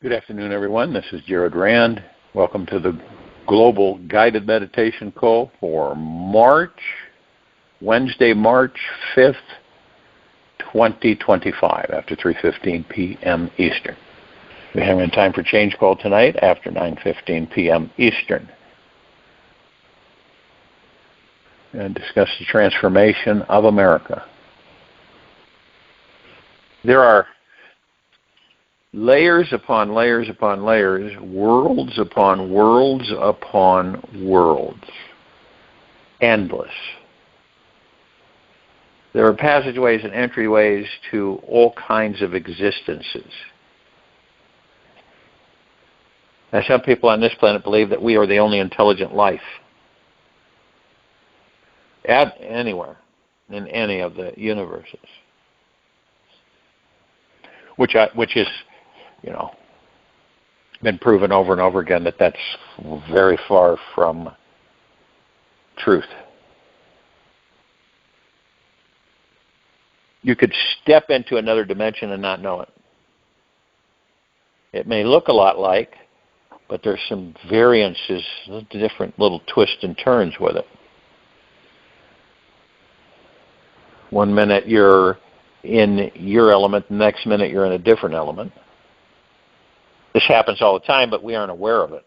Good afternoon, everyone. This is RAND. Welcome to the Global Guided Meditation Call for Wednesday, March 5th, 2025, after 3:15 p.m. Eastern. We're having a time for change call tonight after 9:15 p.m. Eastern. And discuss the transformation of America. There are layers upon layers upon layers, worlds upon worlds upon worlds. Endless. There are passageways and entryways to all kinds of existences. Now, some people on this planet believe that we are the only intelligent life anywhere in any of the universes, which is, been proven over and over again that that's very far from truth. You could step into another dimension and not know it. It may look a lot like, but there's some variances, different little twists and turns with it. One minute you're in your element, the next minute you're in a different element. This happens all the time, but we aren't aware of it.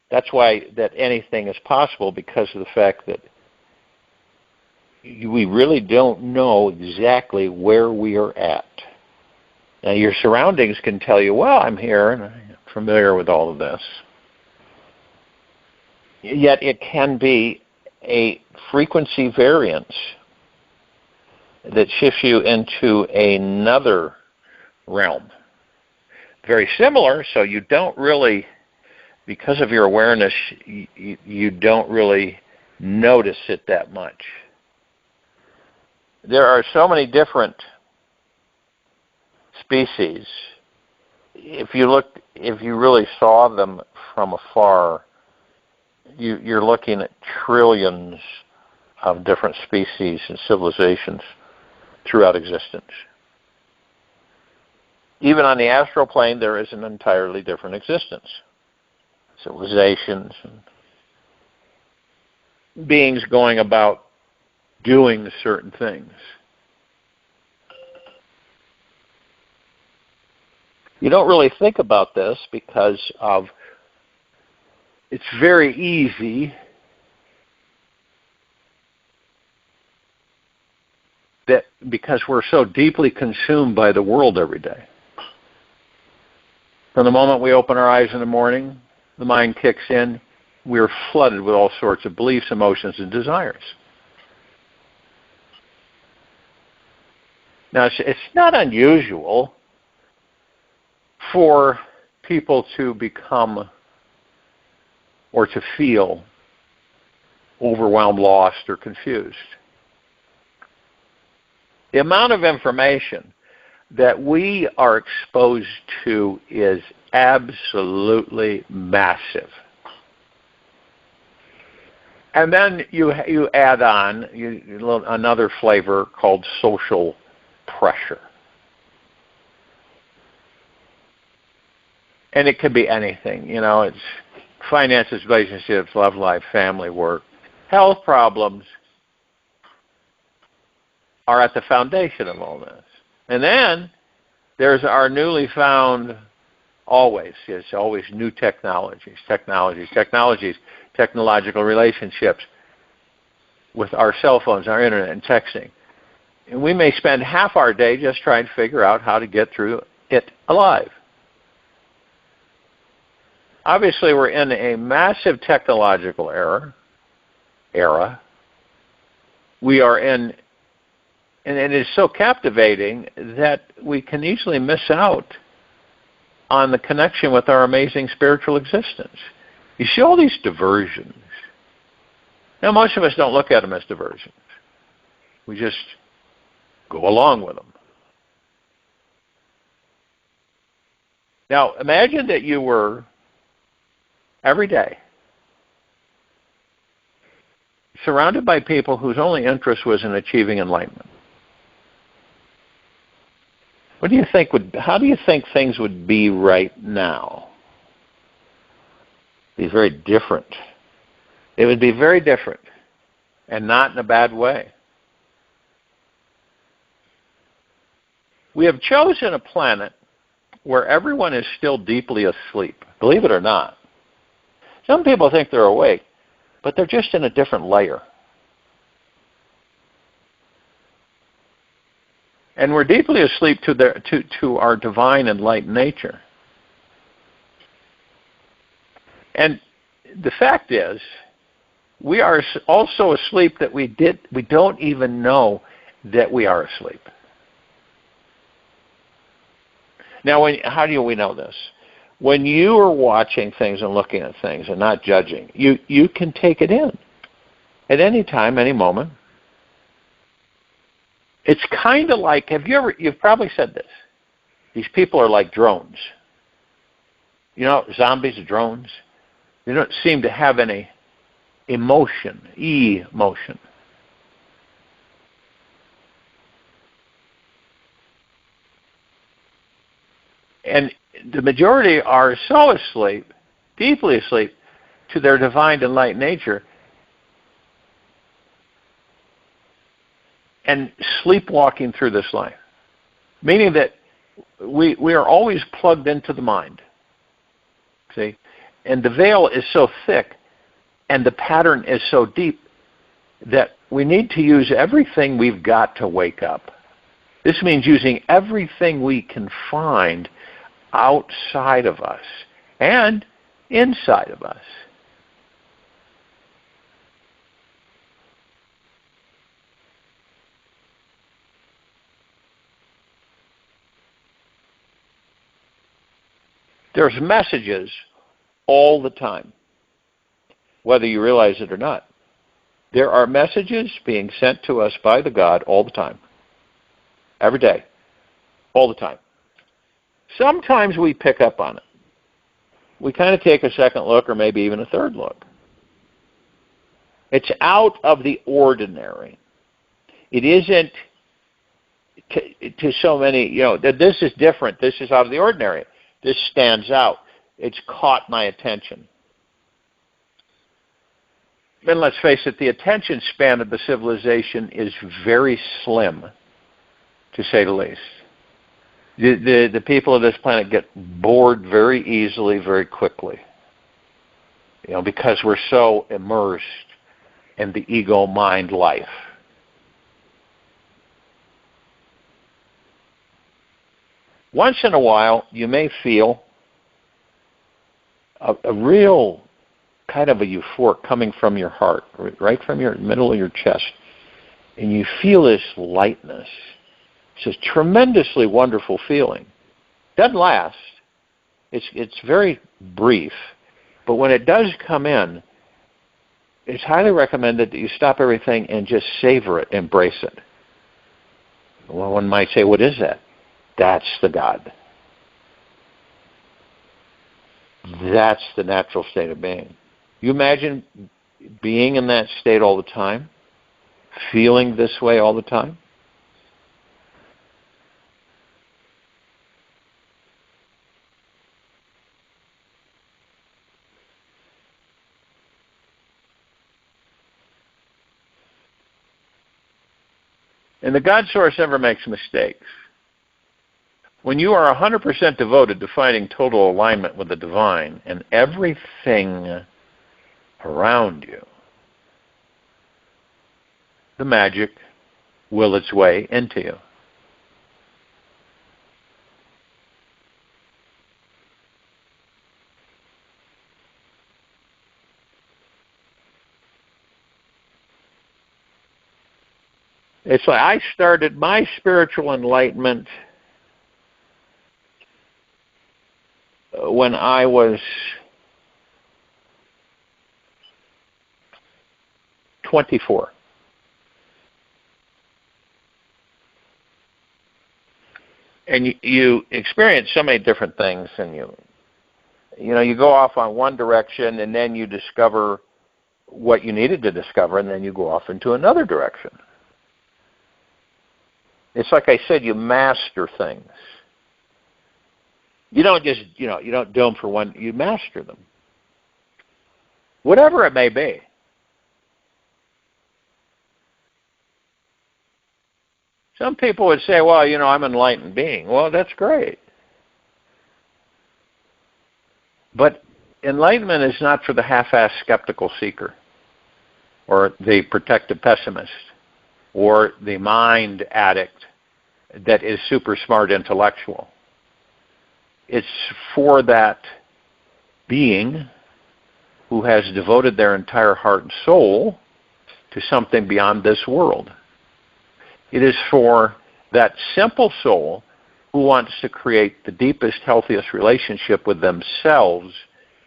That's why that anything is possible, because of the fact that we really don't know exactly where we are at. Now, your surroundings can tell you, well, I'm here and I'm familiar with all of this. Yet it can be a frequency variance that shifts you into another realm. Very similar, so you don't really, because of your awareness, you don't really notice it that much. There are so many different species. If you really saw them from afar, you're looking at trillions of different species and civilizations throughout existence. Even on the astral plane, there is an entirely different existence. Civilizations and beings going about doing certain things. You don't really think about this because it's very easy that because we're so deeply consumed by the world every day. From the moment we open our eyes in the morning, the mind kicks in, we're flooded with all sorts of beliefs, emotions, and desires. Now, it's not unusual for people to become or to feel overwhelmed, lost, or confused. The amount of information that we are exposed to is absolutely massive. And then you add on another flavor called social pressure. And it could be anything, it's finances, relationships, love life, family, work. Health problems are at the foundation of all this. And then there's our newly found, it's always new technologies, technological relationships with our cell phones, our internet, and texting. And we may spend half our day just trying to figure out how to get through it alive. Obviously, we're in a massive technological era. We are in, and it is so captivating that we can easily miss out on the connection with our amazing spiritual existence. You see all these diversions. Now, most of us don't look at them as diversions. We just go along with them. Now, imagine that you were every day surrounded by people whose only interest was in achieving enlightenment. What do you think how do you think things would be right now? Be very different. It would be very different, and not in a bad way. We have chosen a planet where everyone is still deeply asleep, believe it or not. Some people think they're awake, but they're just in a different layer. And we're deeply asleep to our divine enlightened nature. And the fact is, we are also asleep that we don't even know that we are asleep. Now, how do we know this? When you are watching things and looking at things and not judging, you can take it in at any time, any moment. It's kind of like, you've probably said this, these people are like drones. You know, zombies are drones. They don't seem to have any emotion. And the majority are so asleep, deeply asleep, to their divine enlightened nature, and sleepwalking through this life. Meaning that we are always plugged into the mind. See? And the veil is so thick, and the pattern is so deep, that we need to use everything we've got to wake up. This means using everything we can find outside of us and inside of us. There's messages all the time, whether you realize it or not. There are messages being sent to us by the God all the time, every day, all the time. Sometimes we pick up on it. We kind of take a second look or maybe even a third look. It's out of the ordinary. It isn't to so many, this is different. This is out of the ordinary. This stands out. It's caught my attention. And let's face it, the attention span of the civilization is very slim, to say the least. The people of this planet get bored very easily, very quickly. Because we're so immersed in the ego-mind life. Once in a while, you may feel a real kind of a euphoric coming from your heart, right from your middle of your chest. And you feel this lightness. It's a tremendously wonderful feeling. Doesn't last. It's very brief. But when it does come in, it's highly recommended that you stop everything and just savor it, embrace it. Well, one might say, what is that? That's the God. That's the natural state of being. You imagine being in that state all the time? Feeling this way all the time? And the God source never makes mistakes. When you are 100% devoted to finding total alignment with the divine and everything around you, the magic will its way into you. It's like I started my spiritual enlightenment when I was 24. And you experience so many different things, and you go off on one direction, and then you discover what you needed to discover, and then you go off into another direction. It's like I said, you master things. You don't just, you don't do them for one, you master them. Whatever it may be. Some people would say, well, I'm an enlightened being. Well, that's great. But enlightenment is not for the half-assed skeptical seeker, or the protective pessimist, or the mind addict that is super smart intellectual. It's for that being who has devoted their entire heart and soul to something beyond this world. It is for that simple soul who wants to create the deepest, healthiest relationship with themselves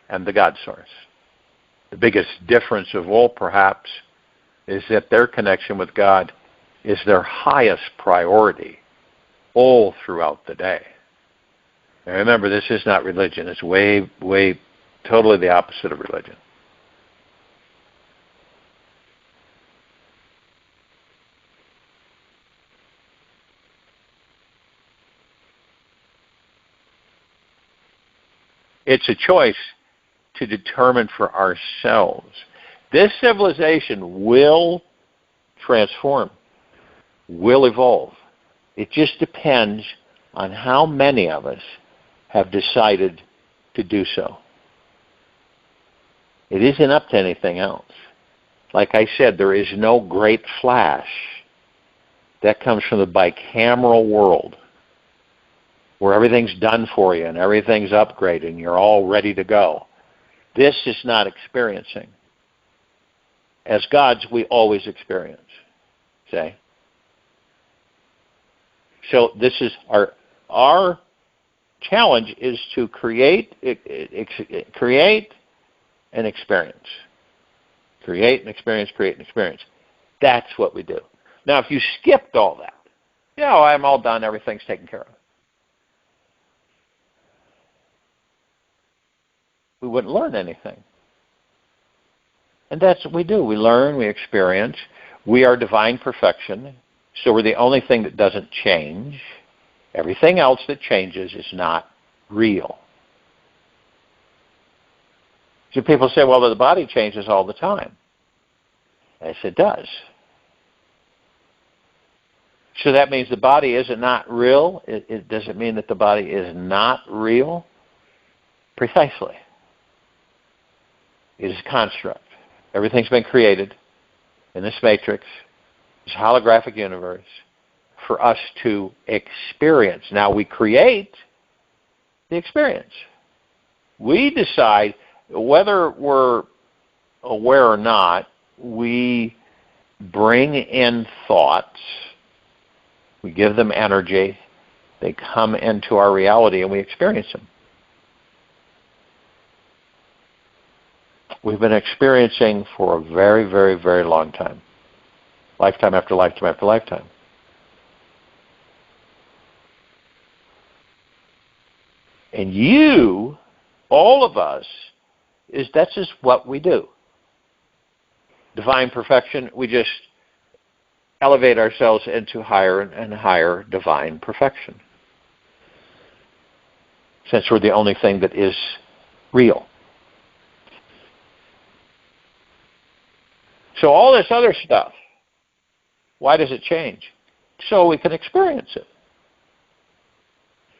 and the God source. The biggest difference of all, perhaps, is that their connection with God is their highest priority all throughout the day. And remember, this is not religion. It's way, totally the opposite of religion. It's a choice to determine for ourselves. This civilization will transform, will evolve. It just depends on how many of us have decided to do so. It isn't up to anything else. Like I said, there is no great flash that comes from the bicameral world where everything's done for you and everything's upgraded and you're all ready to go. This is not experiencing. As gods, we always experience. See? So this is our challenge is to create and experience. Create and experience, create and experience. That's what we do. Now, if you skipped all that, I'm all done, everything's taken care of. We wouldn't learn anything. And that's what we do. We learn, we experience. We are divine perfection, so we're the only thing that doesn't change. Everything else that changes is not real. So people say, well, the body changes all the time. Yes, it does. So that means the body is not real? It doesn't mean that the body is not real? Precisely. It is a construct. Everything's been created in this matrix, this holographic universe, for us to experience. Now, we create the experience. We decide whether we're aware or not, we bring in thoughts, we give them energy, they come into our reality and we experience them. We've been experiencing for a very, very, very long time. Lifetime after lifetime after lifetime. And you, all of us, that's just what we do. Divine perfection, we just elevate ourselves into higher and higher divine perfection. Since we're the only thing that is real. So all this other stuff, why does it change? So we can experience it.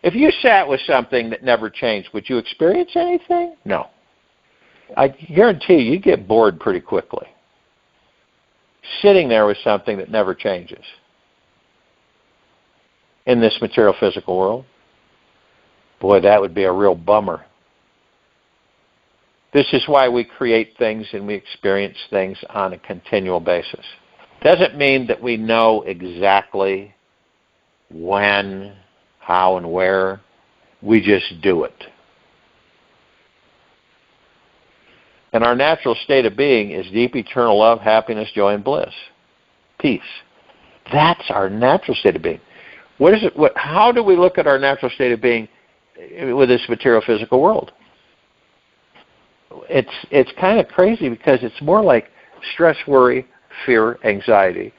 If you sat with something that never changed, would you experience anything? No. I guarantee you get bored pretty quickly. Sitting there with something that never changes in this material physical world, boy, that would be a real bummer. This is why we create things and we experience things on a continual basis. Doesn't mean that we know exactly when, how, and where. We just do it. And our natural state of being is deep eternal love, happiness, joy, and bliss. Peace. That's our natural state of being. What is it? How do we look at our natural state of being with this material physical world? It's kind of crazy because it's more like stress, worry, fear, anxiety,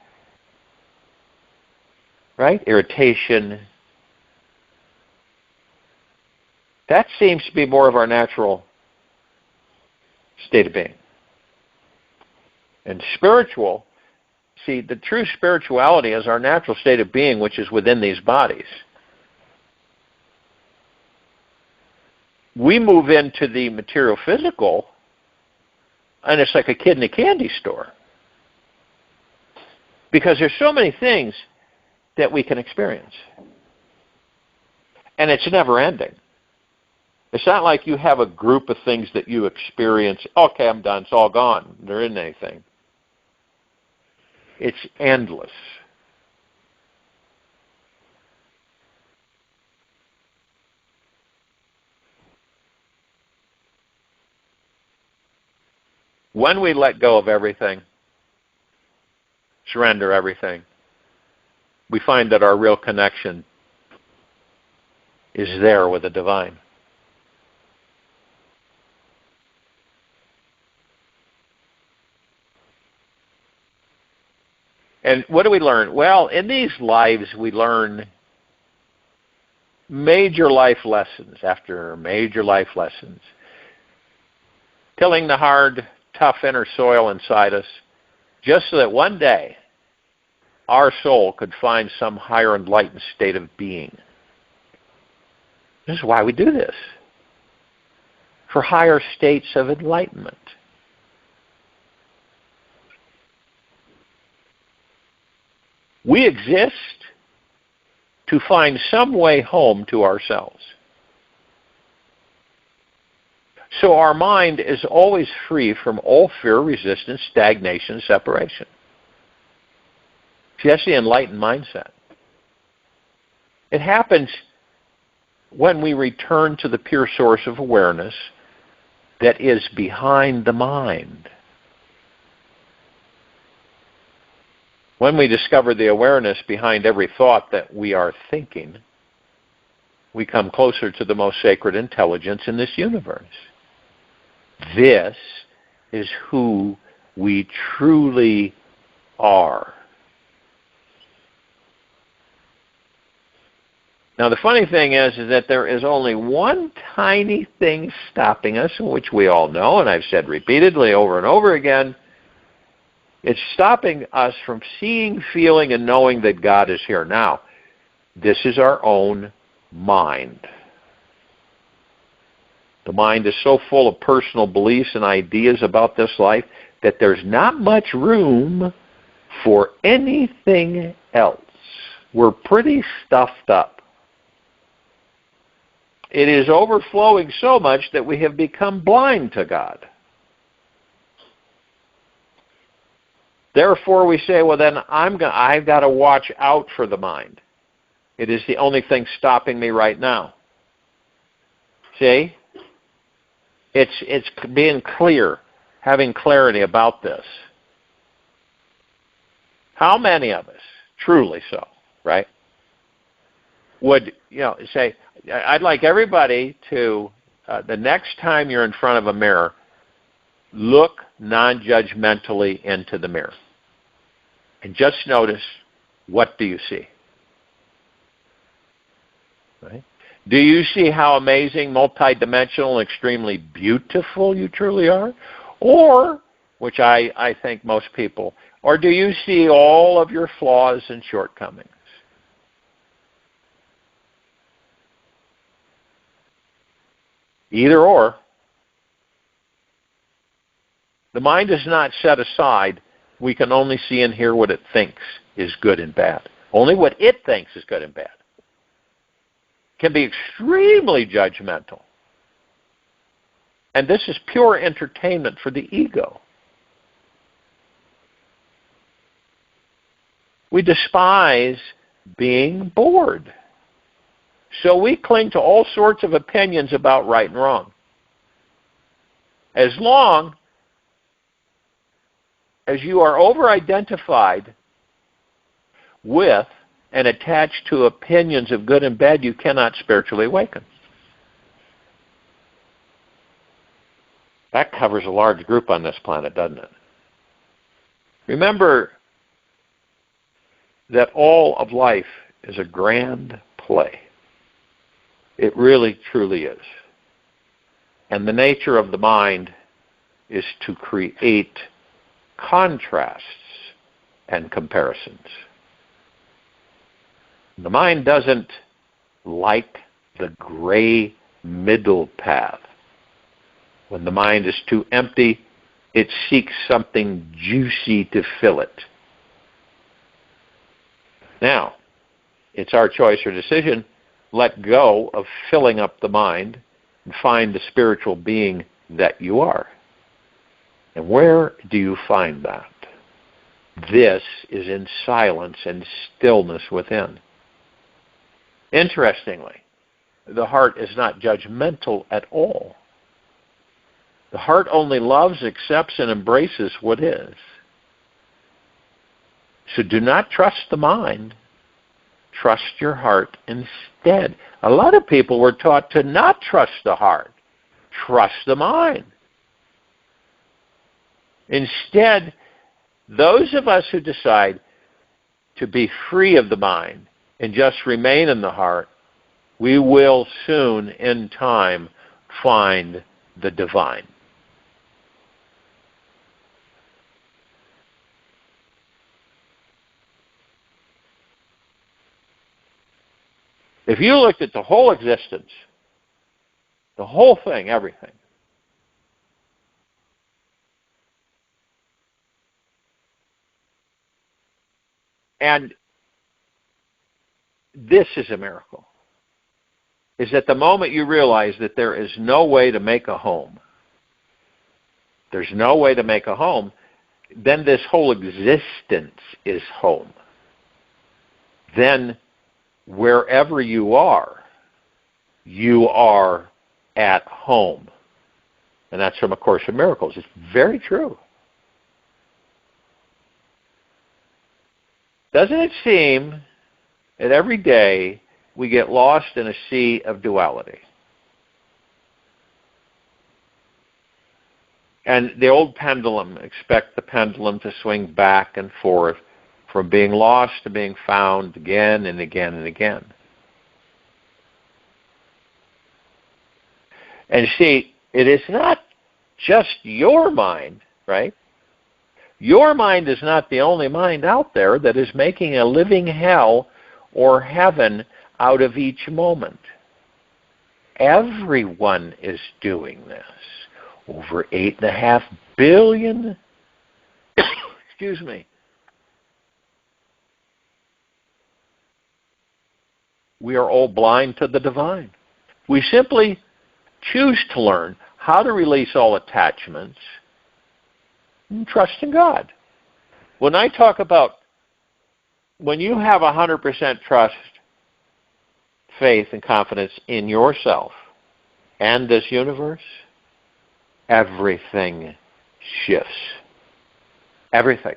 right? Irritation, That seems to be more of our natural state of being. And spiritual, see, the true spirituality is our natural state of being, which is within these bodies. We move into the material physical, and it's like a kid in a candy store. Because there's so many things that we can experience. And it's never ending. It's not like you have a group of things that you experience, okay, I'm done, it's all gone. There isn't anything. It's endless. When we let go of everything, surrender everything, we find that our real connection is there with the divine. And what do we learn? Well, in these lives we learn major life lessons after major life lessons. Tilling the hard, tough inner soil inside us, just so that one day our soul could find some higher enlightened state of being. This is why we do this. For higher states of enlightenment. We exist to find some way home to ourselves. So our mind is always free from all fear, resistance, stagnation, separation. See, that's the enlightened mindset. It happens when we return to the pure source of awareness that is behind the mind. When we discover the awareness behind every thought that we are thinking, we come closer to the most sacred intelligence in this universe. This is who we truly are. Now the funny thing is that there is only one tiny thing stopping us, which we all know, and I've said repeatedly over and over again. It's stopping us from seeing, feeling, and knowing that God is here. Now, this is our own mind. The mind is so full of personal beliefs and ideas about this life that there's not much room for anything else. We're pretty stuffed up. It is overflowing so much that we have become blind to God. Therefore, we say, well, then I've got to watch out for the mind. It is the only thing stopping me right now. See? It's being clear, having clarity about this. How many of us, truly so, right, would, say, I'd like everybody to, the next time you're in front of a mirror, look non-judgmentally into the mirror. And just notice, what do you see? Right? Do you see how amazing, multidimensional, and extremely beautiful you truly are? Or, which I think most people, or do you see all of your flaws and shortcomings? Either or. The mind is not set aside. We can only see and hear what it thinks is good and bad. Only what it thinks is good and bad. Can be extremely judgmental. And this is pure entertainment for the ego. We despise being bored. So we cling to all sorts of opinions about right and wrong. As long as you are over-identified with and attached to opinions of good and bad, you cannot spiritually awaken. That covers a large group on this planet, doesn't it? Remember that all of life is a grand play. It really, truly is. And the nature of the mind is to create contrasts and comparisons. The mind doesn't like the gray middle path. When the mind is too empty, it seeks something juicy to fill it. Now, it's our choice or decision. Let go of filling up the mind and find the spiritual being that you are. And where do you find that? This is in silence and stillness within. Interestingly, the heart is not judgmental at all. The heart only loves, accepts, and embraces what is. So do not trust the mind. Trust your heart instead. A lot of people were taught to not trust the heart. Trust the mind. Instead, those of us who decide to be free of the mind and just remain in the heart, we will soon, in time, find the divine. If you looked at the whole existence, the whole thing, everything, and this is a miracle, is at the moment you realize that there is no way to make a home, there's no way to make a home, then this whole existence is home. Then wherever you are at home. And that's from A Course in Miracles. It's very true. Doesn't it seem that every day we get lost in a sea of duality? And the old pendulum, expect the pendulum to swing back and forth from being lost to being found again and again and again. And see, it is not just your mind, right? Your mind is not the only mind out there that is making a living hell or heaven out of each moment. Everyone is doing this. Over 8.5 billion, excuse me, we are all blind to the divine. We simply choose to learn how to release all attachments and trust in God. When I talk about when you have 100% trust, faith, and confidence in yourself and this universe, everything shifts. Everything.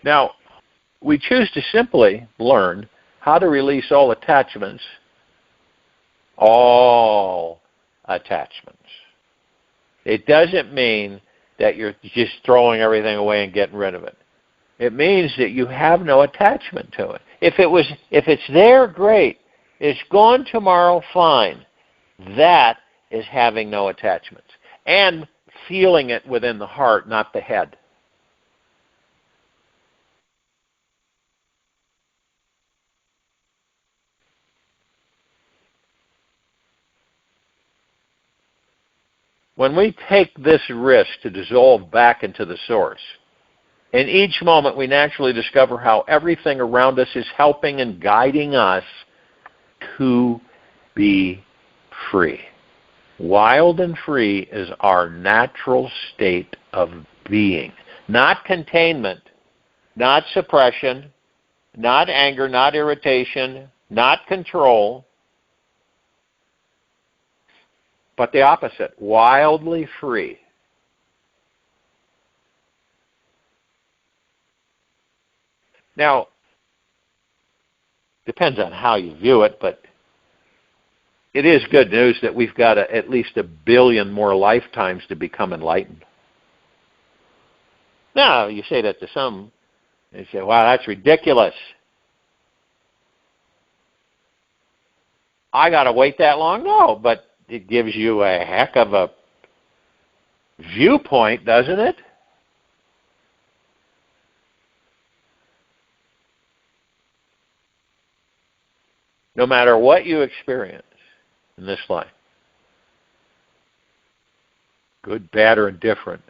Now, we choose to simply learn how to release all attachments. All attachments. It doesn't mean that you're just throwing everything away and getting rid of it. It means that you have no attachment to it. If it's there, great. It's gone tomorrow, fine. That is having no attachments. And feeling it within the heart, not the head. When we take this risk to dissolve back into the source, in each moment we naturally discover how everything around us is helping and guiding us to be free. Wild and free is our natural state of being. Not containment, not suppression, not anger, not irritation, not control, but the opposite, wildly free. Now, depends on how you view it, but it is good news that we've got at least 1 billion more lifetimes to become enlightened. Now, you say that to some, they say, wow, that's ridiculous. I got to wait that long? No, but it gives you a heck of a viewpoint, doesn't it? No matter what you experience in this life, good, bad, or indifferent,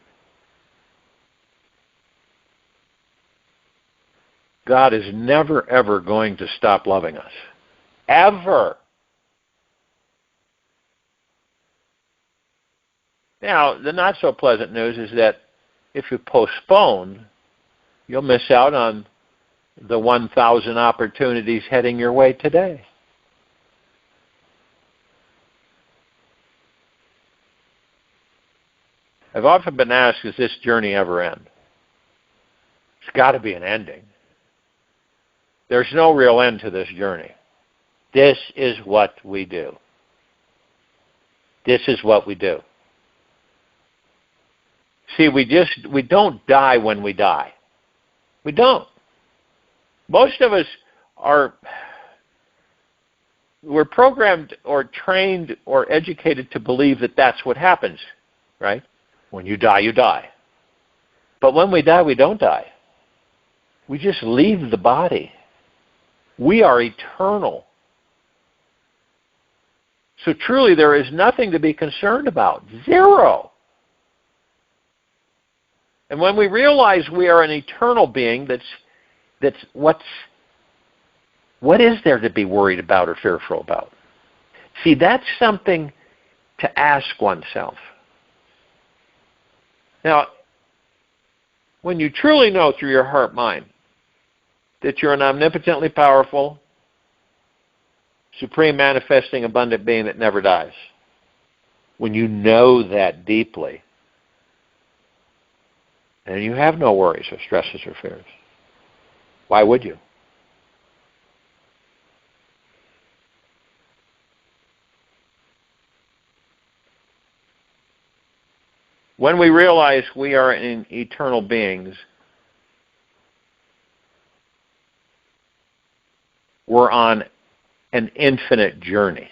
God is never, ever going to stop loving us. Ever. Now, the not-so-pleasant news is that if you postpone, you'll miss out on the 1,000 opportunities heading your way today. I've often been asked, does this journey ever end? There's got to be an ending. There's no real end to this journey. This is what we do. This is what we do. See, we don't die when we die. We don't. Most of us we're programmed or trained or educated to believe that that's what happens, right? When you die, you die. But when we die, we don't die. We just leave the body. We are eternal. So truly, there is nothing to be concerned about. Zero. And when we realize we are an eternal being, what is there to be worried about or fearful about? See, that's something to ask oneself. Now, when you truly know through your heart-mind that you're an omnipotently powerful, supreme manifesting abundant being that never dies, when you know that deeply, and you have no worries or stresses or fears, why would you? When we realize we are eternal beings, we're on an infinite journey.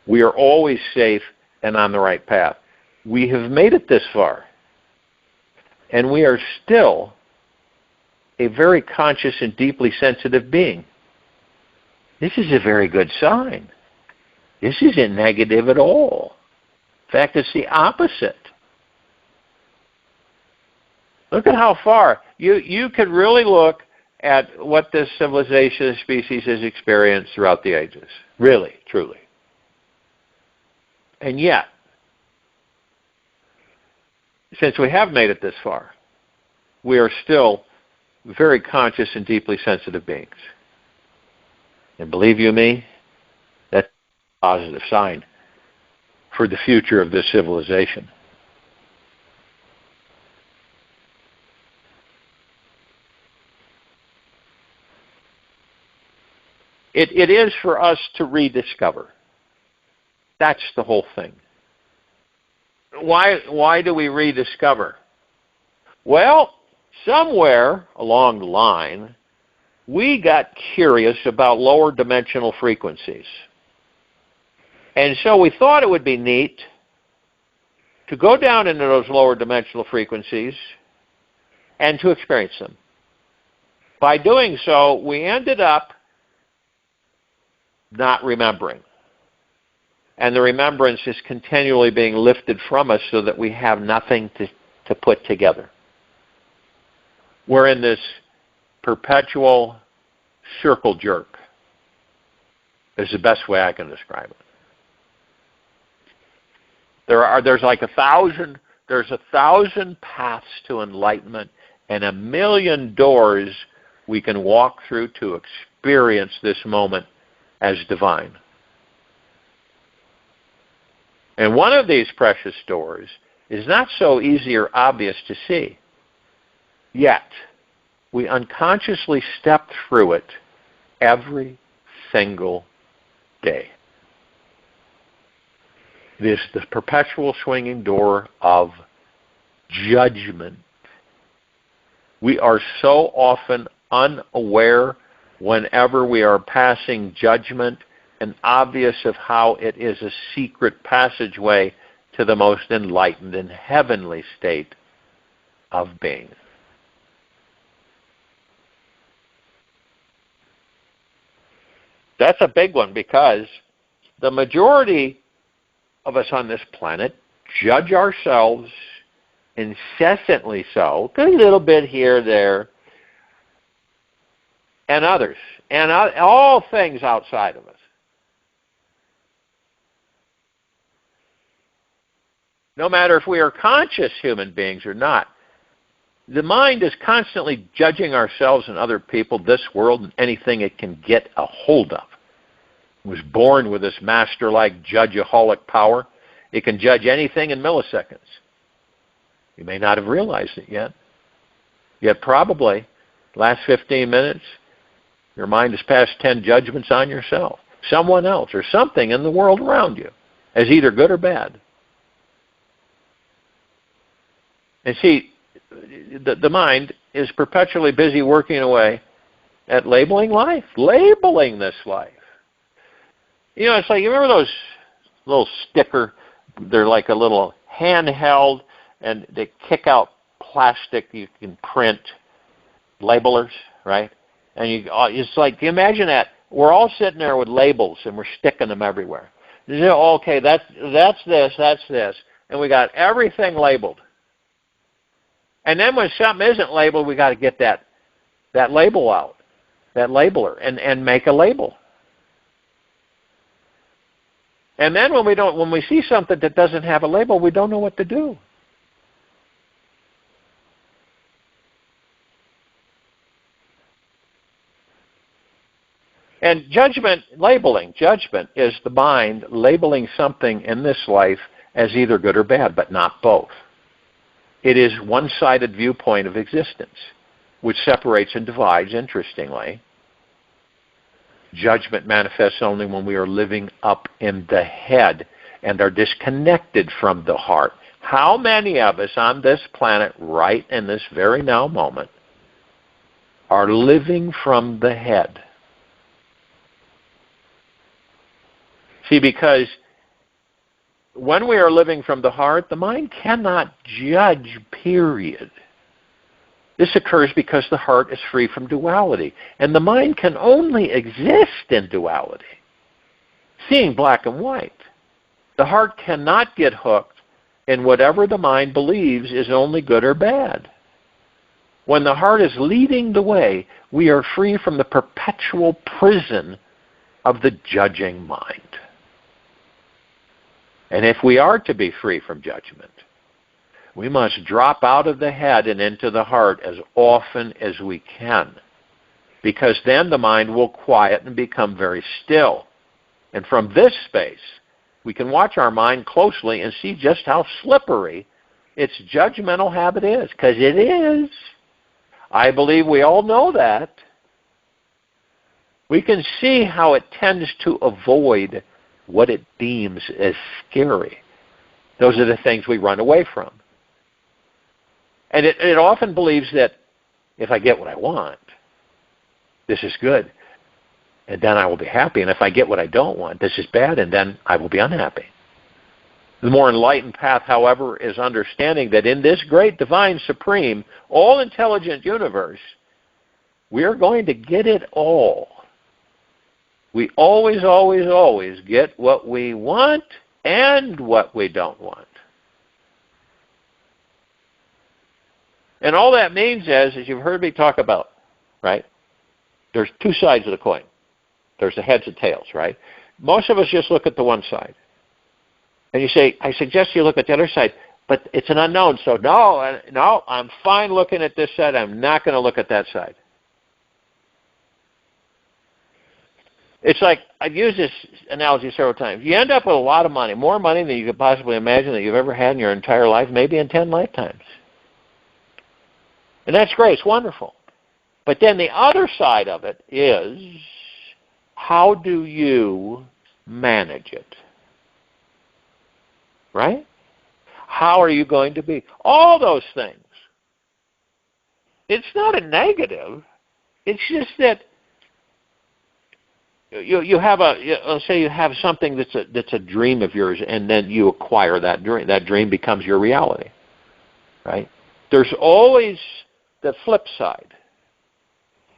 We are always safe and on the right path. We have made it this far, and we are still a very conscious and deeply sensitive being. This is a very good sign. This isn't negative at all. In fact, it's the opposite. Look at how far. You could really look at what this civilization and species has experienced throughout the ages. Really, truly. And yet, since we have made it this far, we are still very conscious and deeply sensitive beings. And believe you me, that's a positive sign for the future of this civilization. It is for us to rediscover. That's the whole thing. Why do we rediscover? Well, somewhere along the line, we got curious about lower dimensional frequencies. And so we thought it would be neat to go down into those lower dimensional frequencies and to experience them. By doing so, we ended up not remembering. And the remembrance is continually being lifted from us so that we have nothing to put together. We're in this perpetual circle jerk, is the best way I can describe it. There's 1,000 paths to enlightenment and 1,000,000 doors we can walk through to experience this moment as divine. And one of these precious doors is not so easy or obvious to see. Yet, we unconsciously step through it every single day. It is the perpetual swinging door of judgment. We are so often unaware whenever we are passing judgment and obvious of how it is a secret passageway to the most enlightened and heavenly state of being. That's a big one, because the majority of us on this planet judge ourselves incessantly, so a little bit here, there, and others, and all things outside of us. No matter if we are conscious human beings or not, the mind is constantly judging ourselves and other people, this world, and anything it can get a hold of. It was born with this master-like judgeaholic power. It can judge anything in milliseconds. You may not have realized it yet. Yet probably, last 15 minutes, your mind has passed 10 judgments on yourself, someone else, or something in the world around you, as either good or bad. And see, the mind is perpetually busy working away at labeling life, labeling this life. You know, it's like, you remember those little sticker, they're like a little handheld, and they kick out plastic, you can print labelers, right? And it's like, you imagine that. We're all sitting there with labels, and we're sticking them everywhere. You know, okay, that's this. And we got everything labeled. And then when something isn't labeled, we got to get that label out, that labeler, and make a label. And then when we see something that doesn't have a label, we don't know what to do. And judgment is the mind labeling something in this life as either good or bad, but not both. It is one-sided viewpoint of existence, which separates and divides, interestingly. Judgment manifests only when we are living up in the head and are disconnected from the heart. How many of us on this planet, right in this very now moment, are living from the head? See, because when we are living from the heart, the mind cannot judge, period. This occurs because the heart is free from duality, and the mind can only exist in duality, seeing black and white. The heart cannot get hooked in whatever the mind believes is only good or bad. When the heart is leading the way, we are free from the perpetual prison of the judging mind. And if we are to be free from judgment, we must drop out of the head and into the heart as often as we can, because then the mind will quiet and become very still. And from this space, we can watch our mind closely and see just how slippery its judgmental habit is, because it is. I believe we all know that. We can see how it tends to avoid what it deems as scary. Those are the things we run away from. And it often believes that if I get what I want, this is good, and then I will be happy. And if I get what I don't want, this is bad, and then I will be unhappy. The more enlightened path, however, is understanding that in this great divine supreme, all-intelligent universe, we are going to get it all. We always, always, always get what we want and what we don't want. And all that means is, as you've heard me talk about, right, there's two sides of the coin. There's the heads and tails, right? Most of us just look at the one side. And you say, I suggest you look at the other side, but it's an unknown, so no, I'm fine looking at this side. I'm not going to look at that side. It's like, I've used this analogy several times. You end up with a lot of money, more money than you could possibly imagine that you've ever had in your entire life, maybe in 10 lifetimes. And that's great, it's wonderful. But then the other side of it is, how do you manage it? right? How are you going to be? All those things. It's not a negative. It's just that you have let's say you have something that's a dream of yours, and then you acquire that dream. That dream becomes your reality, right? There's always the flip side,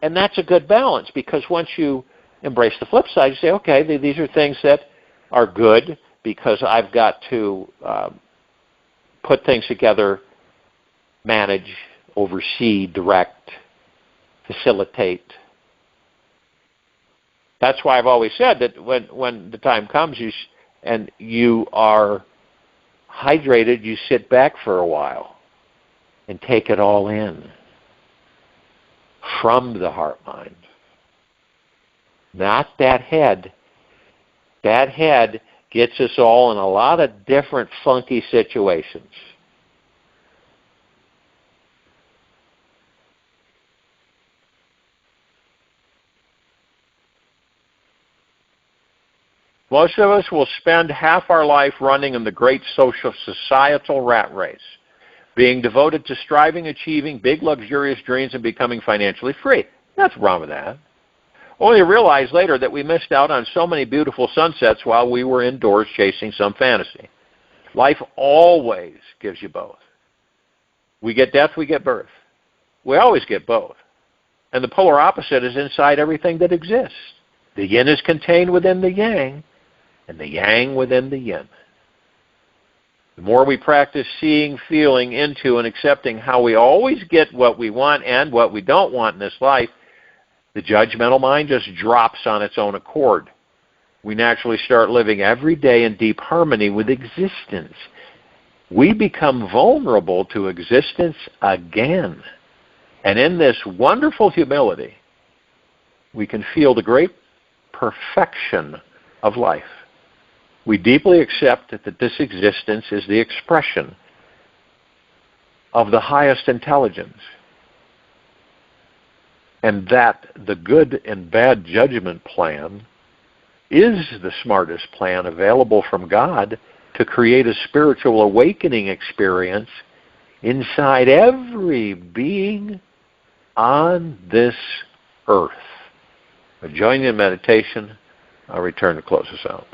and that's a good balance, because once you embrace the flip side, you say, okay, these are things that are good because I've got to put things together, manage, oversee, direct, facilitate. That's why I've always said that when the time comes and you are hydrated, you sit back for a while and take it all in from the heart-mind. Not that head. That head gets us all in a lot of different funky situations. Most of us will spend half our life running in the great social societal rat race, being devoted to striving, achieving big luxurious dreams, and becoming financially free. Nothing wrong with that. Only to realize later that we missed out on so many beautiful sunsets while we were indoors chasing some fantasy. Life always gives you both. We get death, we get birth. We always get both. And the polar opposite is inside everything that exists. The yin is contained within the yang, and the yang within the yin. The more we practice seeing, feeling into, and accepting how we always get what we want and what we don't want in this life, the judgmental mind just drops on its own accord. We naturally start living every day in deep harmony with existence. We become vulnerable to existence again. And in this wonderful humility, we can feel the great perfection of life. We deeply accept that this existence is the expression of the highest intelligence, and that the good and bad judgment plan is the smartest plan available from God to create a spiritual awakening experience inside every being on this earth. I'll join you in meditation. I'll return to close us out.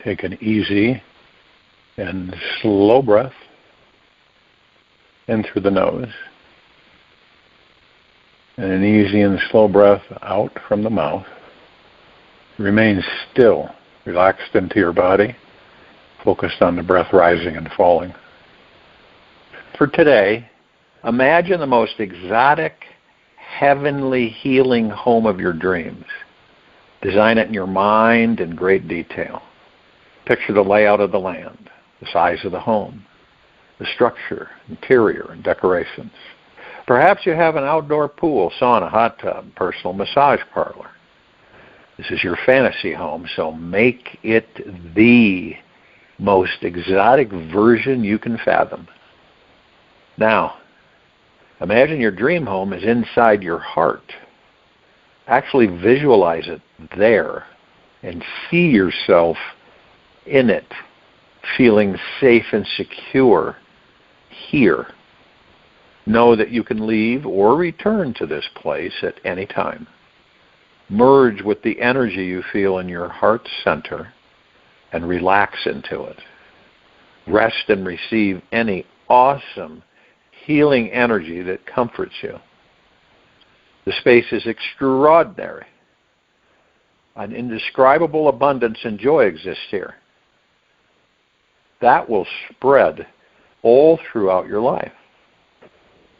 Take an easy and slow breath in through the nose, and an easy and slow breath out from the mouth. Remain still, relaxed into your body, focused on the breath rising and falling. For today, imagine the most exotic, heavenly, healing home of your dreams. Design it in your mind in great detail. Picture the layout of the land, the size of the home, the structure, interior, and decorations. Perhaps you have an outdoor pool, sauna, hot tub, personal massage parlor. This is your fantasy home, so make it the most exotic version you can fathom. Now, imagine your dream home is inside your heart. Actually visualize it there and see yourself in it, feeling safe and secure here. Know that you can leave or return to this place at any time. Merge with the energy you feel in your heart center and relax into it. Rest and receive any awesome healing energy that comforts you. The space is extraordinary. An indescribable abundance and joy exists here. That will spread all throughout your life.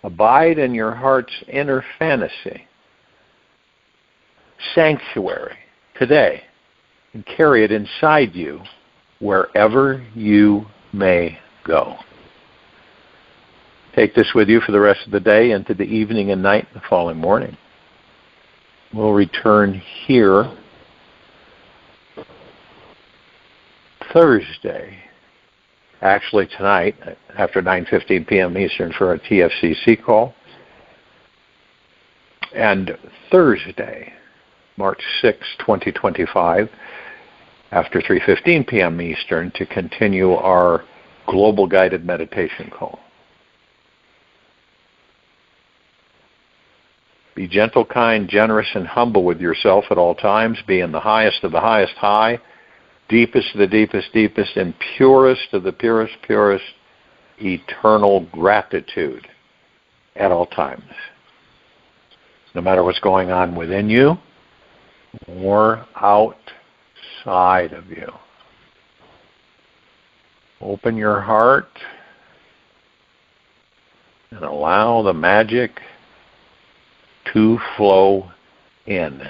Abide in your heart's inner fantasy, sanctuary, today, and carry it inside you wherever you may go. Take this with you for the rest of the day, into the evening and night, and the following morning. We'll return here Thursday, actually tonight, after 9:15 p.m. Eastern for our TFCC call, and Thursday, March 6, 2025, after 3:15 p.m. Eastern to continue our global guided meditation call. Be gentle, kind, generous, and humble with yourself at all times. Be in the highest of the highest high, deepest of the deepest, deepest, and purest of the purest, purest, eternal gratitude at all times. No matter what's going on within you or outside of you. Open your heart and allow the magic to flow in.